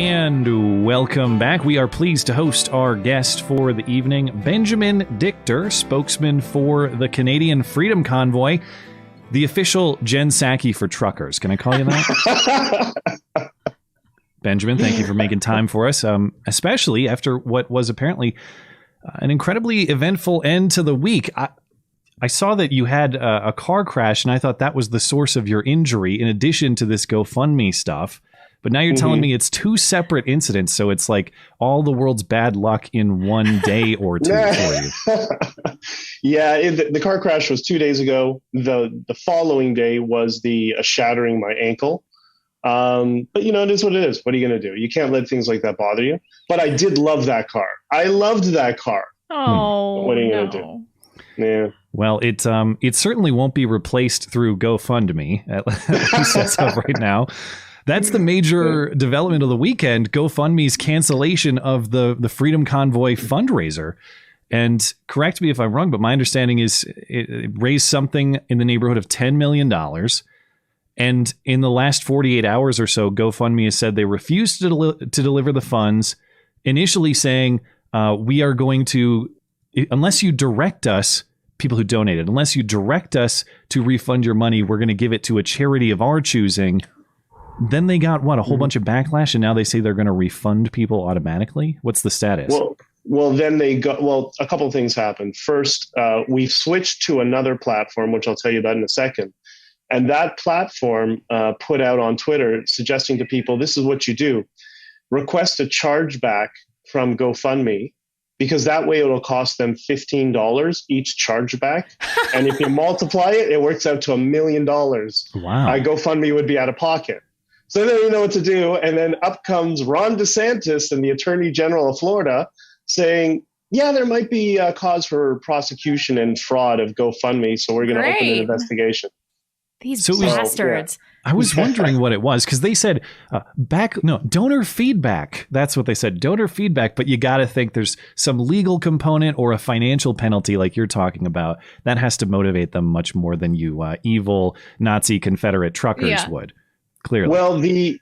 And welcome back. We are pleased to host our guest for the evening, Benjamin Dichter, spokesman for the Canadian Freedom Convoy, the official Jen Psaki for truckers. Can I call you that? Benjamin, thank you for making time for us, especially after what was apparently an incredibly eventful end to the week. I saw that you had a car crash, and I thought that was the source of your injury, in addition to this GoFundMe stuff. But now you're telling me it's two separate incidents, so it's like all the world's bad luck in one day or two for you. Yeah, the car crash was 2 days ago. The following day was the shattering my ankle. But, you know, it is what it is. What are you going to do? You can't let things like that bother you. But I did love that car. I loved that car. Oh, what are you going to do? Yeah. Well, it certainly won't be replaced through GoFundMe, at least as of right now. That's the major development of the weekend, GoFundMe's cancellation of the Freedom Convoy fundraiser. And correct me if I'm wrong, but my understanding is it raised something in the neighborhood of $10 million. And in the last 48 hours or so, GoFundMe has said they refused to deliver the funds, initially saying, we are going to, unless you direct us, people who donated, unless you direct us to refund your money, we're going to give it to a charity of our choosing. Then they got, a whole bunch of backlash, and now they say they're going to refund people automatically? What's the status? Well, then they got, a couple of things happened. First, we've switched to another platform, which I'll tell you about in a second. And that platform put out on Twitter suggesting to people, this is what you do. Request a chargeback from GoFundMe, because that way it'll cost them $15 each chargeback. And if you multiply it, it works out to $1 million. Wow. GoFundMe would be out of pocket. So they don't know what to do. And then up comes Ron DeSantis and the Attorney General of Florida saying, yeah, there might be a cause for prosecution and fraud of GoFundMe. So we're going to open an investigation. These bastards. I was wondering what it was, because they said donor feedback. That's what they said, donor feedback. But you got to think there's some legal component or a financial penalty like you're talking about. That has to motivate them much more than you evil Nazi Confederate truckers would. Clearly. Well, the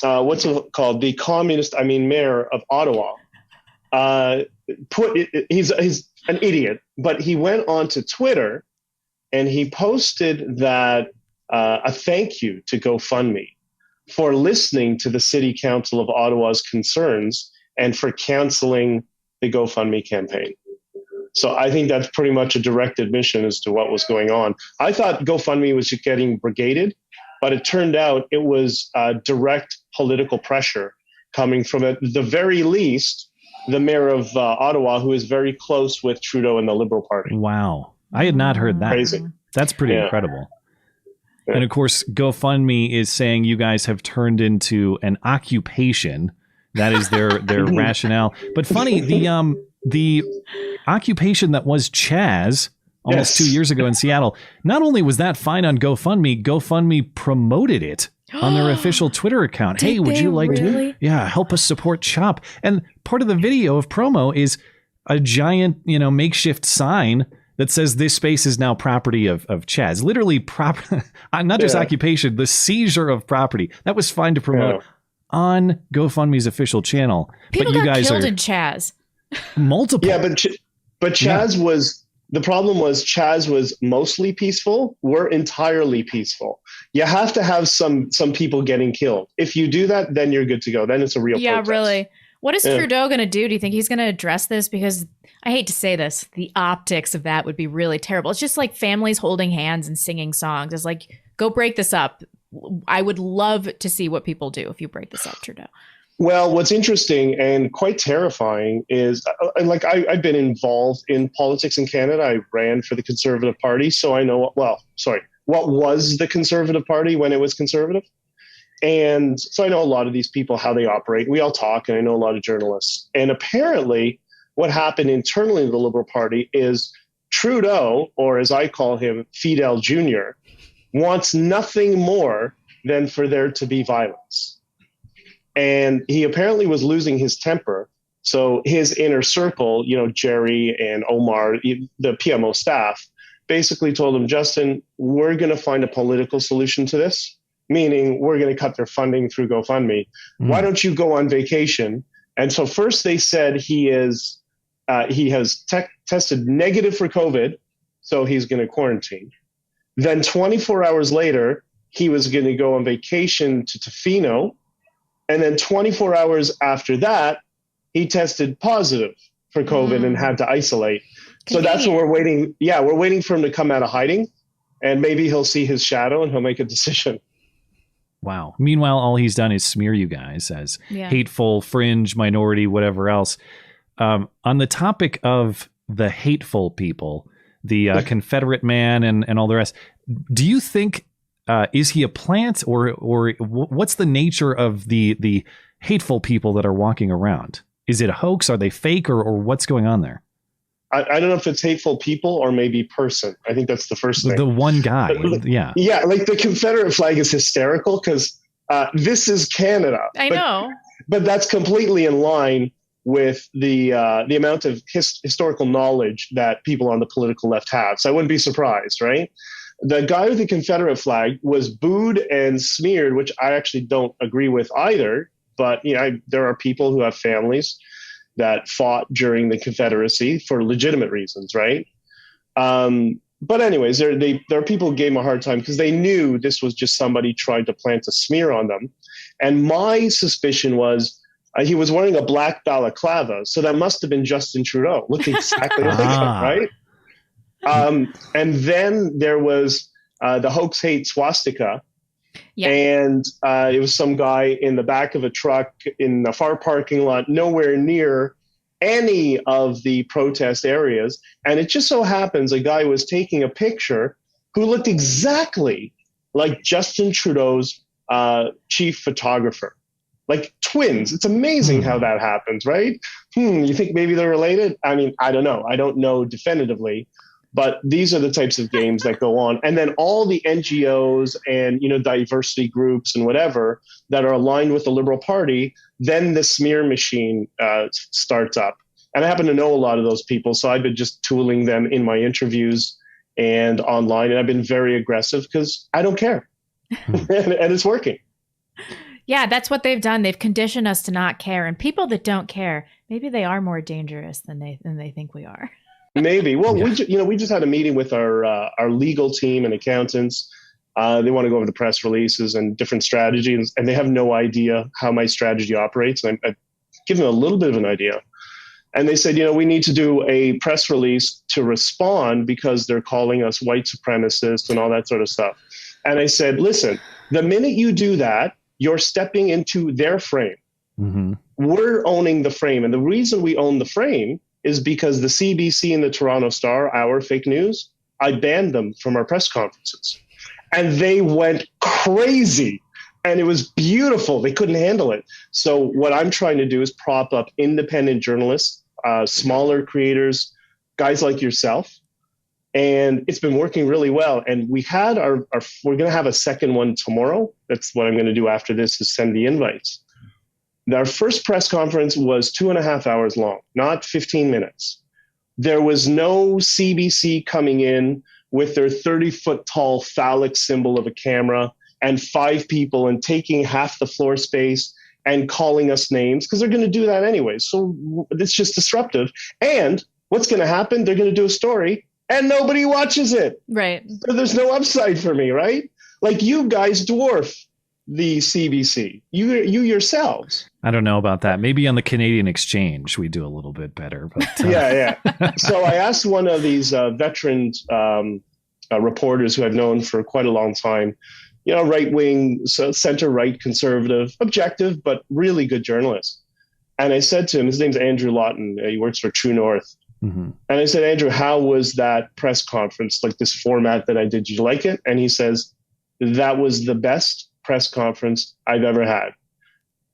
what's it called? The mayor of Ottawa, he's an idiot, but he went onto Twitter and he posted that a thank you to GoFundMe for listening to the City Council of Ottawa's concerns and for canceling the GoFundMe campaign. So I think that's pretty much a direct admission as to what was going on. I thought GoFundMe was just getting brigaded, but it turned out it was direct political pressure coming from, at the very least, the mayor of Ottawa, who is very close with Trudeau and the Liberal Party. Wow. I had not heard that. Crazy. That's pretty incredible. Yeah. And of course, GoFundMe is saying you guys have turned into an occupation. That is their rationale. But funny, the occupation that was Chaz almost 2 years ago in Seattle, not only was that fine on GoFundMe promoted it on their official Twitter account. Hey, would you like to help us support CHOP? And part of the video of promo is a giant, makeshift sign that says this space is now property of Chaz. Literally, not just occupation, the seizure of property. That was fine to promote on GoFundMe's official channel. People but you got guys killed are in Chaz. Multiple. Yeah, but Chaz was, the problem was Chaz was mostly peaceful. We're entirely peaceful. You have to have some people getting killed. If you do that, then you're good to go. Then it's a real protest. Really. What is Trudeau going to do? Do you think he's going to address this? Because I hate to say this, the optics of that would be really terrible. It's just like families holding hands and singing songs. It's like, go break this up. I would love to see what people do if you break this up, Trudeau. Well, what's interesting and quite terrifying is, I've been involved in politics in Canada. I ran for the Conservative Party, so I know, what was the Conservative Party when it was conservative? And so I know a lot of these people, how they operate. We all talk, and I know a lot of journalists. And apparently what happened internally in the Liberal Party is Trudeau, or as I call him, Fidel Jr., wants nothing more than for there to be violence. And he apparently was losing his temper. So his inner circle, Jerry and Omar, the PMO staff, basically told him, Justin, we're going to find a political solution to this. meaning we're going to cut their funding through GoFundMe. Why don't you go on vacation? And so first they said he has tested negative for COVID, so he's going to quarantine. Then 24 hours later, he was going to go on vacation to Tofino. And then 24 hours after that, he tested positive for COVID and had to isolate. So that's what we're waiting. Yeah, we're waiting for him to come out of hiding, and maybe he'll see his shadow and he'll make a decision. Wow. Meanwhile, all he's done is smear you guys as hateful, fringe, minority, whatever else. On the topic of the hateful people, the Confederate man and all the rest, do you think, is he a plant or what's the nature of the hateful people that are walking around? Is it a hoax? Are they fake or what's going on there? I don't know if it's hateful people or maybe person. I think that's the first thing. The one guy. Yeah. Yeah. Like the Confederate flag is hysterical because this is Canada. I know. But that's completely in line with the amount of historical knowledge that people on the political left have. So I wouldn't be surprised, right? The guy with the Confederate flag was booed and smeared, which I actually don't agree with either. But there are people who have families that fought during the Confederacy for legitimate reasons, right? But anyways, there are people who gave him a hard time because they knew this was just somebody trying to plant a smear on them. And my suspicion was he was wearing a black balaclava, so that must have been Justin Trudeau, looking exactly like him, right? And then there was the hoax hate swastika. Yeah. And it was some guy in the back of a truck in a far parking lot, nowhere near any of the protest areas. And it just so happens a guy was taking a picture who looked exactly like Justin Trudeau's chief photographer, like twins. It's amazing how that happens, right? You think maybe they're related? I mean, I don't know. I don't know definitively. But these are the types of games that go on. And then all the NGOs and, diversity groups and whatever that are aligned with the Liberal Party, then the smear machine starts up. And I happen to know a lot of those people. So I've been just tooling them in my interviews and online. And I've been very aggressive because I don't care. and it's working. Yeah, that's what they've done. They've conditioned us to not care. And people that don't care, maybe they are more dangerous than they think we are. Maybe. Well, we just had a meeting with our legal team and accountants. They want to go over the press releases and different strategies, and they have no idea how my strategy operates. And I've given them a little bit of an idea. And they said, we need to do a press release to respond because they're calling us white supremacists and all that sort of stuff. And I said, listen, the minute you do that, you're stepping into their frame. Mm-hmm. We're owning the frame. And the reason we own the frame is because the CBC and the Toronto Star, our fake news, I banned them from our press conferences. And they went crazy. And it was beautiful. They couldn't handle it. So what I'm trying to do is prop up independent journalists, smaller creators, guys like yourself. And it's been working really well. And we had we're going to have a second one tomorrow. That's what I'm going to do after this, is send the invites. Our first press conference was 2.5 hours long, not 15 minutes. There was no CBC coming in with their 30-foot tall phallic symbol of a camera and 5 people and taking half the floor space and calling us names, because they're going to do that anyway. So it's just disruptive. And what's going to happen? They're going to do a story and nobody watches it. Right. So there's no upside for me, right? Like, you guys dwarf the CBC, you yourselves. I don't know about that. Maybe on the Canadian exchange, we do a little bit better. But yeah. So I asked one of these veteran reporters who I've known for quite a long time, right-wing, center-right, conservative, objective, but really good journalist. And I said to him, his name's Andrew Lawton. He works for True North. Mm-hmm. And I said, Andrew, how was that press conference, like this format that I did? Did you like it? And he says, that was the best press conference I've ever had.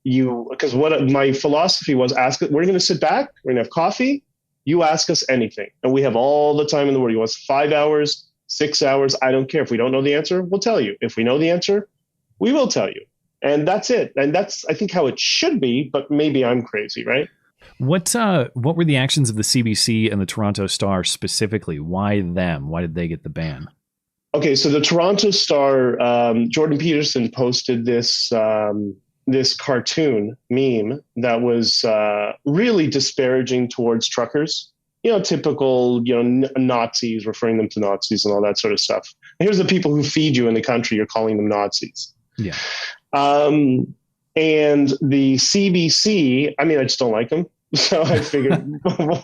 Because what my philosophy was, we're going to sit back, we're going to have coffee, you ask us anything. And we have all the time in the world. You want 5 hours, 6 hours, I don't care. If we don't know the answer, we'll tell you. If we know the answer, we will tell you. And that's it. And that's, I think, how it should be, but maybe I'm crazy, right? What were the actions of the CBC and the Toronto Star specifically? Why them? Why did they get the ban? Okay, so the Toronto Star, Jordan Peterson posted this cartoon meme that was really disparaging towards truckers. Typical, Nazis, referring them to Nazis and all that sort of stuff. And here's the people who feed you in the country. You're calling them Nazis. Yeah. And the CBC, I just don't like them. So I figured,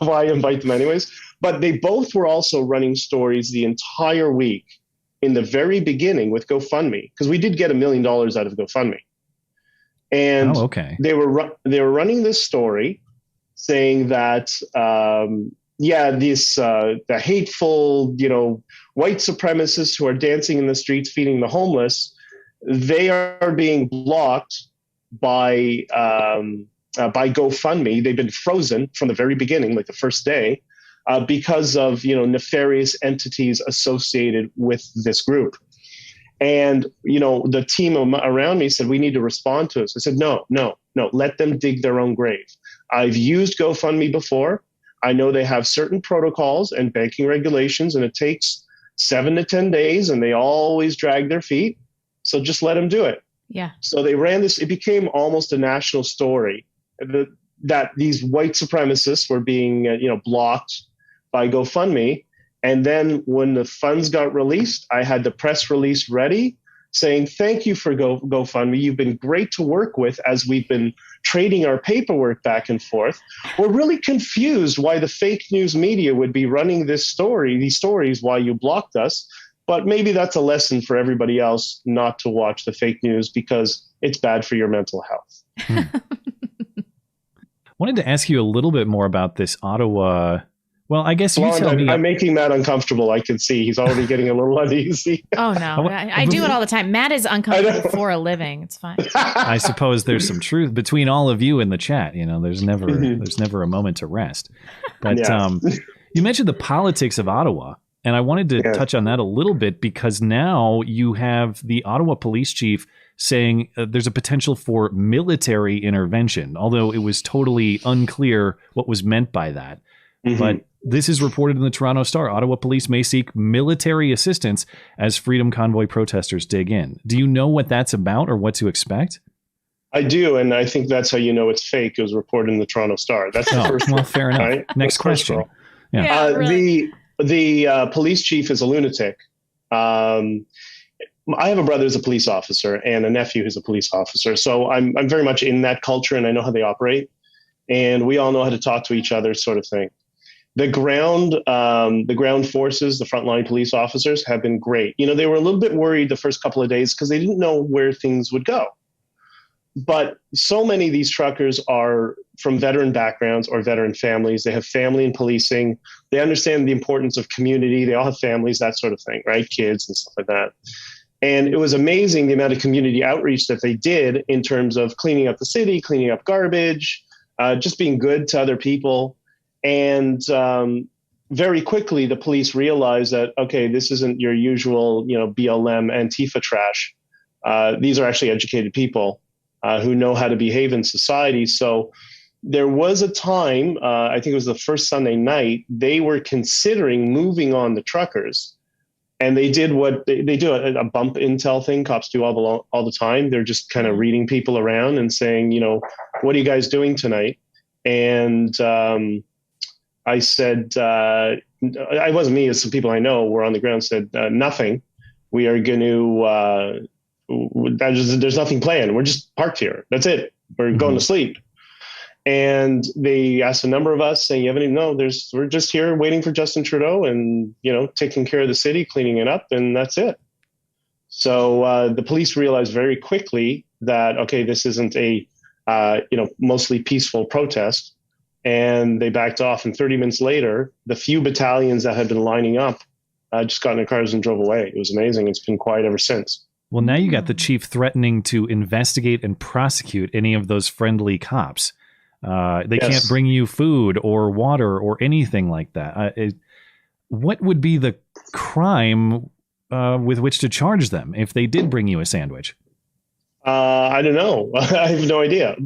why invite them anyways? But they both were also running stories the entire week in the very beginning with GoFundMe, because we did get $1 million out of GoFundMe. And they were running this story saying that, the hateful, white supremacists who are dancing in the streets feeding the homeless, they are being blocked by GoFundMe. They've been frozen from the very beginning, like the first day, because of nefarious entities associated with this group. And the team around me said, we need to respond to this. I said, no, let them dig their own grave. I've used GoFundMe before. I know they have certain protocols and banking regulations, and it takes 7 to 10 days, and they always drag their feet. So just let them do it. Yeah. So they ran this. It became almost a national story that these white supremacists were being, blocked by GoFundMe. And then when the funds got released, I had the press release ready saying, thank you for GoFundMe. You've been great to work with as we've been trading our paperwork back and forth. We're really confused why the fake news media would be running these stories while you blocked us. But maybe that's a lesson for everybody else not to watch the fake news because it's bad for your mental health. Wanted to ask you a little bit more about this Ottawa. Well, I guess you tell me. I'm making Matt uncomfortable. I can see he's already getting a little uneasy. Oh, no. I do it all the time. Matt is uncomfortable for a living. It's fine. I suppose there's some truth between all of you in the chat. There's never a moment to rest. But you mentioned the politics of Ottawa. And I wanted to touch on that a little bit because now you have the Ottawa Police Chief saying there's a potential for military intervention, although it was totally unclear what was meant by that. Mm-hmm. But this is reported in the Toronto Star. Ottawa Police may seek military assistance as Freedom Convoy protesters dig in. Do you know what that's about or what to expect? I do, and I think that's how you know it's fake. It was reported in the Toronto Star. That's the first one. Fair enough. Right? Next question. Really. The police chief is a lunatic. I have a brother who's a police officer and a nephew who's a police officer. So I'm very much in that culture and I know how they operate. And we all know how to talk to each other, sort of thing. The ground forces, the frontline police officers have been great. They were a little bit worried the first couple of days because they didn't know where things would go. But so many of these truckers are from veteran backgrounds or veteran families. They have family in policing. They understand the importance of community. They all have families, that sort of thing, right? Kids and stuff like that. And it was amazing the amount of community outreach that they did in terms of cleaning up the city, cleaning up garbage, just being good to other people. And very quickly, the police realized that, okay, this isn't your usual, BLM Antifa trash. These are actually educated people who know how to behave in society. So there was a time, I think it was the first Sunday night, they were considering moving on the truckers. And they did what they do, a bump intel thing cops do all the time. They're just kind of reading people around and saying, what are you guys doing tonight? And I said, it wasn't me, it's some people I know were on the ground, said, nothing. We are going to, there's nothing planned. We're just parked here. That's it. We're going to sleep. And they asked a number of us saying, you have any? No, we're just here waiting for Justin Trudeau and, taking care of the city, cleaning it up, and that's it. So the police realized very quickly that, okay, this isn't a, mostly peaceful protest. And they backed off. And 30 minutes later, the few battalions that had been lining up just got in their cars and drove away. It was amazing. It's been quiet ever since. Well, now you got the chief threatening to investigate and prosecute any of those friendly cops. They can't bring you food or water or anything like that. What would be the crime with which to charge them if they did bring you a sandwich? I don't know. I have no idea.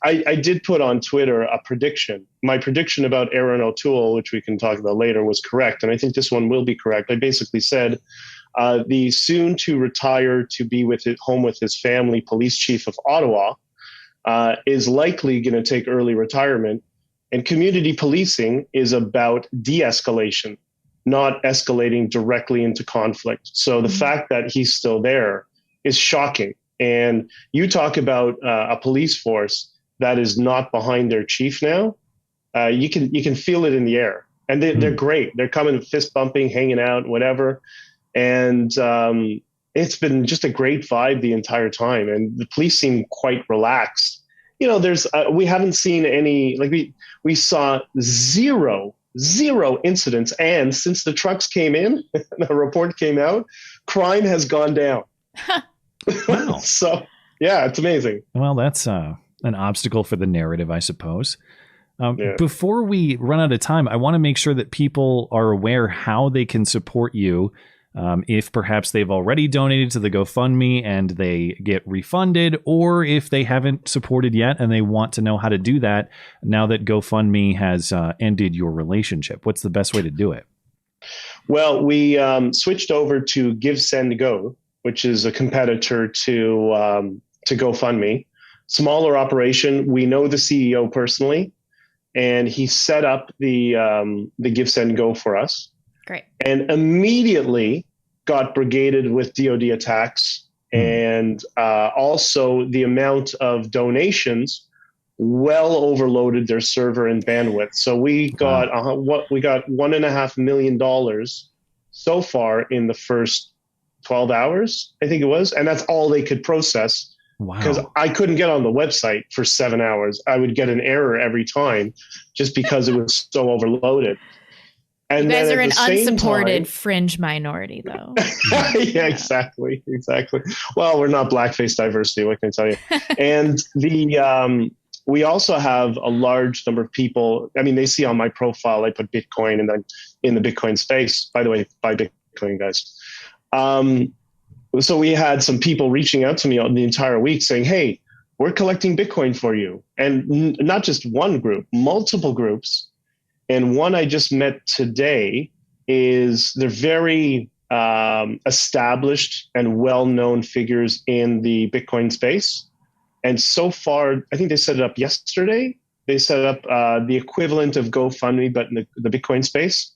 I did put on Twitter a prediction. My prediction about Aaron O'Toole, which we can talk about later, was correct. And I think this one will be correct. I basically said the soon to retire to be home with his family police chief of Ottawa is likely going to take early retirement. And community policing is about de-escalation, not escalating directly into conflict. So the fact that he's still there is shocking. And you talk about a police force that is not behind their chief now. You can feel it in the air, and they're great. They're coming fist bumping, hanging out, whatever. And it's been just a great vibe the entire time. And the police seem quite relaxed. There's we haven't seen any, like we saw zero incidents. And since the trucks came in, the report came out, crime has gone down. Wow. So, yeah, it's amazing. Well, that's an obstacle for the narrative, I suppose. Before we run out of time, I want to make sure that people are aware how they can support you. If perhaps they've already donated to the GoFundMe and they get refunded, or if they haven't supported yet and they want to know how to do that now that GoFundMe has ended your relationship. What's the best way to do it? Well, we switched over to Give, Send, Go, which is a competitor to GoFundMe. Smaller operation. We know the CEO personally, and he set up the Give, Send, Go for us. Great. And immediately got brigaded with DoD attacks, and also the amount of donations well overloaded their server and bandwidth. So we got $1.5 million so far in the first 12 hours, I think it was, and that's all they could process. Wow. Because I couldn't get on the website for 7 hours. I would get an error every time just because it was so overloaded. And you guys are an time, unsupported fringe minority, though. Yeah, exactly. Well, we're not blackface diversity, what can I tell you? And we also have a large number of people. I mean, they see on my profile, I put Bitcoin, and then in the Bitcoin space, by the way, buy Bitcoin, guys. So we had some people reaching out to me the entire week saying, hey, we're collecting Bitcoin for you. And not just one group, multiple groups. And one I just met today they're very established and well-known figures in the Bitcoin space. And so far, I think they set it up yesterday. They set up the equivalent of GoFundMe, but in the Bitcoin space.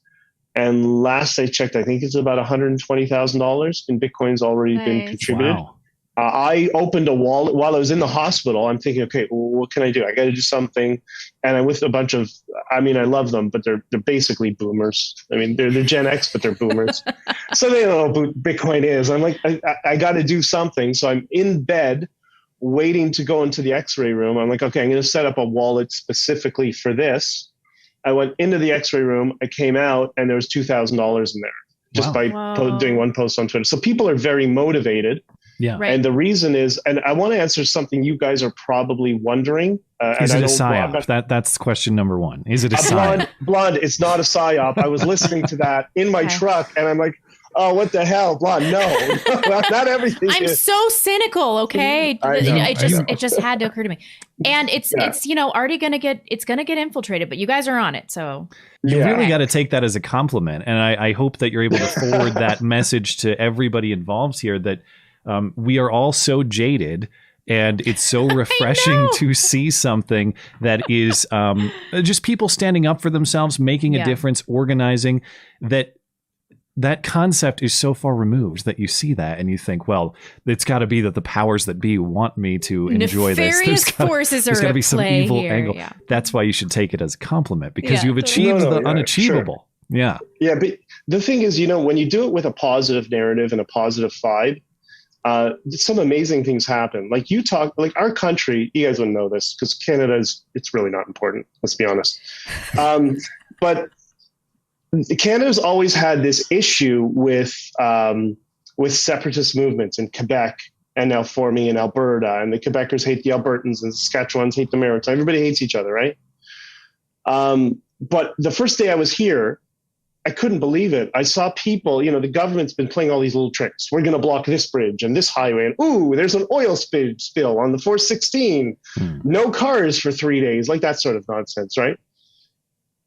And last I checked, I think it's about $120,000 in Bitcoin's already been contributed. Wow. I opened a wallet while I was in the hospital. I'm thinking, okay, well, what can I do? I got to do something. And I'm with a bunch of, I love them, but they're basically boomers. I mean, they're Gen X, but they're boomers. So they don't know what Bitcoin is. I'm like, I got to do something. So I'm in bed waiting to go into the X-ray room. I'm like, okay, I'm going to set up a wallet specifically for this. I went into the X-ray room. I came out and there was $2,000 in there just by doing one post on Twitter. So people are very motivated. Yeah. Right. And the reason is, and I want to answer something you guys are probably wondering. Is it a PSYOP? That's question number one. Is it a PSYOP? Blonde, it's not a PSYOP. I was listening to that in my truck, and I'm like, oh, what the hell, Blonde? No, not everything. I'm so cynical. Okay, it just had to occur to me, and it's already gonna get infiltrated, but you guys are on it, so you really got to take that as a compliment, and I hope that you're able to forward that message to everybody involved here that. We are all so jaded, and it's so refreshing to see something that is just people standing up for themselves, making a difference, organizing. That concept is so far removed that you see that and you think, well, it's got to be that the powers that be want me to enjoy this. Nefarious forces there's got to be some evil here. angle. Yeah. That's why you should take it as a compliment because you've achieved the unachievable. Sure. Yeah. Yeah, but the thing is, when you do it with a positive narrative and a positive vibe, some amazing things happen. Like our country, you guys wouldn't know this because it's really not important. Let's be honest. But Canada's always had this issue with separatist movements in Quebec and now forming in Alberta, and the Quebecers hate the Albertans and the Saskatchewans hate the Maritimes. Everybody hates each other, right? But the first day I was here, I couldn't believe it. I saw people, the government's been playing all these little tricks. We're going to block this bridge and this highway. And ooh, there's an oil spill on the 416. No cars for 3 days, like that sort of nonsense, right?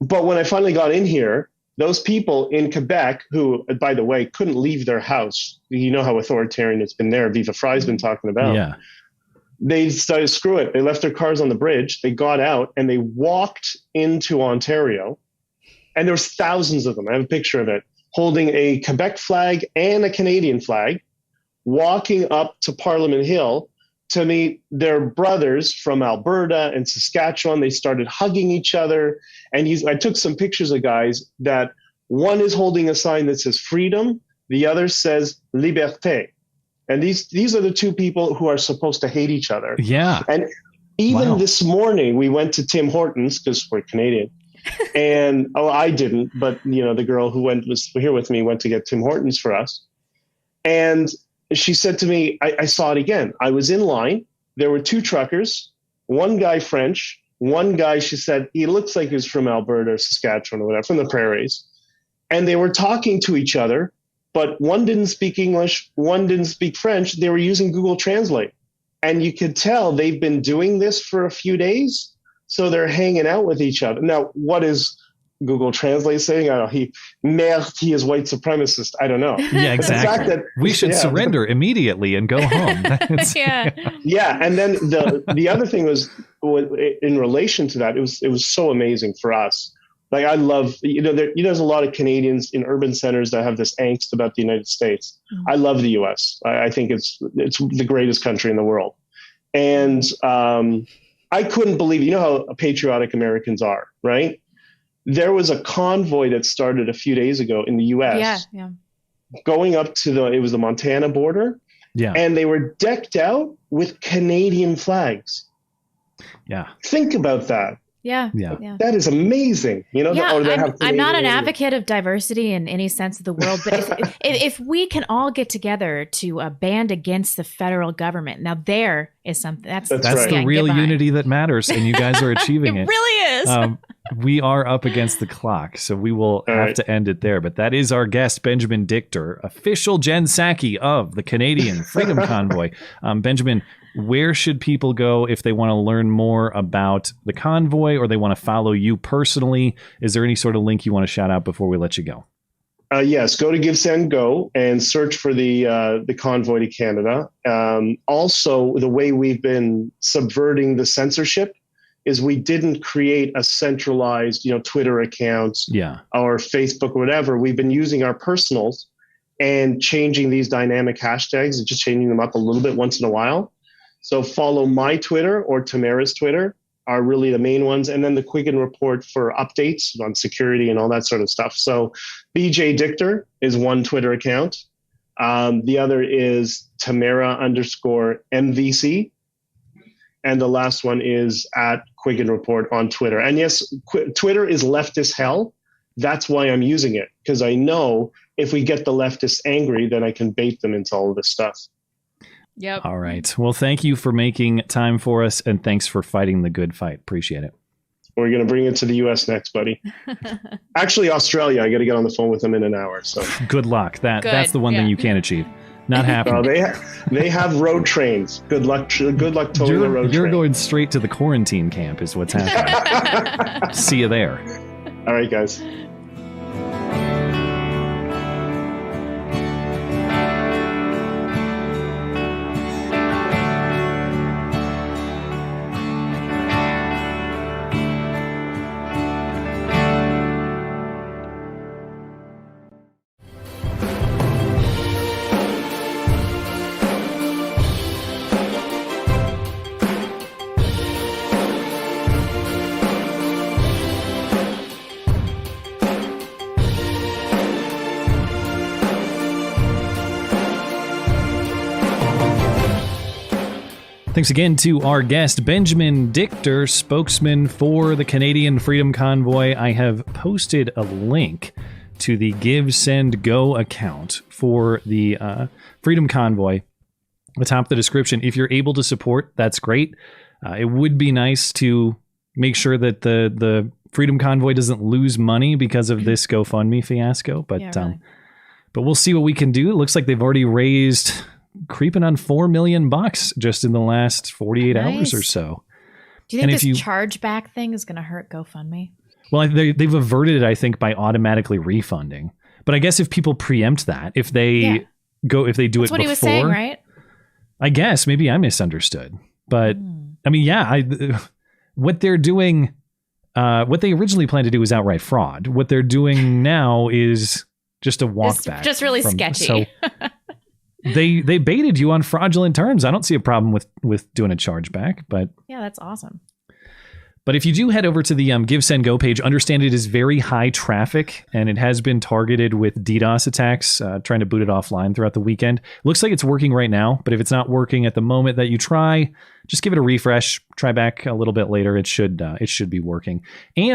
But when I finally got in here, those people in Quebec, who, by the way, couldn't leave their house, you know how authoritarian it's been there, Viva Fry's been talking about. Yeah. They decided, screw it. They left their cars on the bridge. They got out and they walked into Ontario. And there was thousands of them. I have a picture of it, holding a Quebec flag and a Canadian flag, walking up to Parliament Hill to meet their brothers from Alberta and Saskatchewan. They started hugging each other. And I took some pictures of guys that one is holding a sign that says freedom. The other says liberté. And these are the two people who are supposed to hate each other. Yeah. And even this morning, we went to Tim Hortons because we're Canadian. And I didn't, but the girl who was here with me went to get Tim Hortons for us. And she said to me, I saw it again. I was in line. There were two truckers, one guy French, one guy, she said, he looks like he's from Alberta or Saskatchewan or whatever, from the prairies. And they were talking to each other, but one didn't speak English, one didn't speak French. They were using Google Translate. And you could tell they've been doing this for a few days. So they're hanging out with each other. Now, what is Google Translate saying? I don't know. He is white supremacist. I don't know. Yeah, exactly. We should surrender immediately and go home. Yeah. And then the other thing was, in relation to that, it was so amazing for us. Like, I love, there's a lot of Canadians in urban centers that have this angst about the United States. Mm-hmm. I love the U.S. I think it's the greatest country in the world. And I couldn't believe, how patriotic Americans are, right? There was a convoy that started a few days ago in the U.S. Going up to it was the Montana border. Yeah. And they were decked out with Canadian flags. Yeah. Think about that. Yeah. That is amazing. I'm not an advocate of diversity in any sense of the word, but if we can all get together to band against the federal government, now there is something that's right. The real unity that matters, and you guys are achieving it. It really is. We are up against the clock, so we will have to end it there. But that is our guest, Benjamin Dichter, official Jen Psaki of the Canadian Freedom Convoy. Benjamin, where should people go if they want to learn more about the convoy or they want to follow you personally? Is there any sort of link you want to shout out before we let you go? Yes, go to Give, Send, Go and search for the Convoy to Canada. Also, the way we've been subverting the censorship is we didn't create a centralized, Twitter account or Facebook or whatever. We've been using our personals and changing these dynamic hashtags and just changing them up a little bit once in a while. So follow my Twitter or Tamara's Twitter are really the main ones. And then the Quicken Report for updates on security and all that sort of stuff. So BJ Dichter is one Twitter account. The other is Tamara_MVC. And the last one is at Quicken Report on Twitter. And yes, Twitter is leftist hell. That's why I'm using it, because I know if we get the leftists angry, then I can bait them into all of this stuff. Yep. All right. Well, thank you for making time for us, and thanks for fighting the good fight. Appreciate it. We're going to bring it to the U.S. next, buddy. Actually, Australia. I got to get on the phone with them in an hour. So good luck. That's the one thing you can't achieve. Not happening. They have road trains. Good luck. Good luck towing the road train. You're going straight to the quarantine camp is what's happening. See you there. All right, guys. Thanks again to our guest, Benjamin Dichter, spokesman for the Canadian Freedom Convoy. I have posted a link to the Give, Send, Go account for the Freedom Convoy atop the description. If you're able to support, that's great. It would be nice to make sure that the Freedom Convoy doesn't lose money because of this GoFundMe fiasco, but really. But we'll see what we can do. It looks like they've already raised creeping on $4 million just in the last 48 hours or so. Do you think this chargeback thing is going to hurt GoFundMe? Well, they've averted it, I think, by automatically refunding. But I guess if people preempt that, if they do it before, that's what he was saying, right? I guess maybe I misunderstood. But I mean, what they're doing, what they originally planned to do was outright fraud. What they're doing now is just a walkback. Just really sketchy. So they baited you on fraudulent terms. I don't see a problem with doing a chargeback, but yeah, that's awesome. But if you do head over to the Give Send Go page, understand it is very high traffic and it has been targeted with DDoS attacks, trying to boot it offline throughout the weekend. Looks like it's working right now, but if it's not working at the moment that you try, just give it a refresh. Try back a little bit later. It should be working. And